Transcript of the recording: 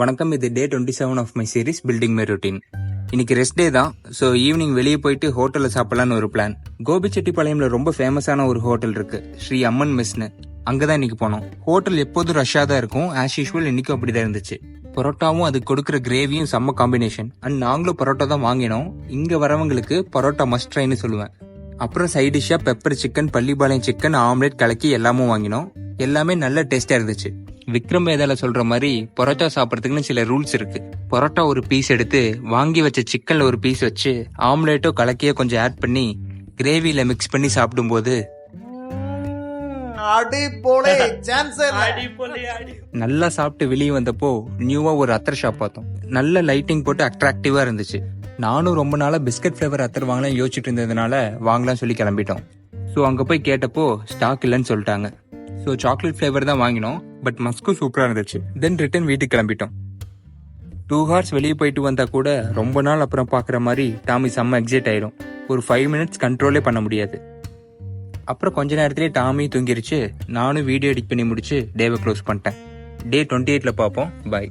வணக்கம், இது day 27 of my series building my routine. இன்னைக்கு ரெஸ்ட் டே தான். ஸோ ஈவினிங் வெளியே போயிட்டு ஹோட்டலில் சாப்பிடலான்னு ஒரு பிளான். கோபிச்செட்டிப்பாளையம்ல ரொம்ப ஃபேமஸான ஒரு ஹோட்டல் இருக்கு, ஸ்ரீ அம்மன் மெஸ்னு. அங்கதான் இன்னைக்கு போனோம். ஹோட்டல் எப்போதும் ரஷ்ஷா தான் இருக்கும். ஆஸ் யூஷுவல் இன்னைக்கும் அப்படிதான் இருந்துச்சு. பரோட்டாவும் அது கொடுக்குற கிரேவியும் செம்ம காம்பினேஷன். அண்ட் நாங்களும் பரோட்டா தான் வாங்கினோம். இங்க வரவங்களுக்கு பரோட்டா மஸ்ட் ட்ரைன்னு சொல்லுவேன். அப்புறம் சைட் டிஷ்ஷா pepper chicken, Pallipalayam chicken, omelette கலக்கி எல்லாமும் வாங்கினோம். எல்லாமே நல்ல டேஸ்டா இருந்துச்சு. விக்ரம் வேதால சொல்ற மாதிரி பரோட்டா சாப்பிட்றதுக்குன்னு சில ரூல்ஸ் இருக்கு. பரோட்டா ஒரு பீஸ் எடுத்து வாங்கி வச்ச சிக்கன்ல ஒரு பீஸ் வச்சு ஆம்லேட்டோ கலக்கியோ கொஞ்சம் ஆட் பண்ணி கிரேவில மிக்ஸ் பண்ணி சாப்பிடும்போது நல்லா சாப்பிட்டு வெளியே வந்தப்போ நியூவா ஒரு அத்தர் ஷாப் பார்த்தோம். நல்ல லைட்டிங் போட்டு அட்ராக்டிவா இருந்துச்சு. நானும் ரொம்ப நாளா பிஸ்கட் ஃபிளேவர் அத்தர் வாங்கலாம் யோசிச்சுட்டு இருந்ததுனால வாங்கலாம் சொல்லி கிளம்பிட்டோம். ஸோ அங்க போய் கேட்டப்போ ஸ்டாக் இல்லைன்னு சொல்லிட்டாங்க. ஸோ சாக்லேட் ஃபிளேவர் தான் வாங்கினோம். பட் மஸ்கும் சூப்பரா இருந்துச்சு. தென் ரிட்டர்ன் வீட்டுக்கு கிளம்பிட்டோம். 2 hours வெளியே போயிட்டு வந்தா கூட ரொம்ப நாள் அப்புறம் பாக்குற மாதிரி டாமி செம்ம எக்ஸைட் ஆயிடும். ஒரு 5 minutes கண்ட்ரோலே பண்ண முடியாது. அப்புறம் கொஞ்ச நேரத்திலேயே டாமி தூங்கிருச்சு. நானும் வீடியோ எடிட் பண்ணி முடிச்சு டேவை க்ளோஸ் பண்ணிட்டேன். டே 28ல பார்ப்போம். பாய்.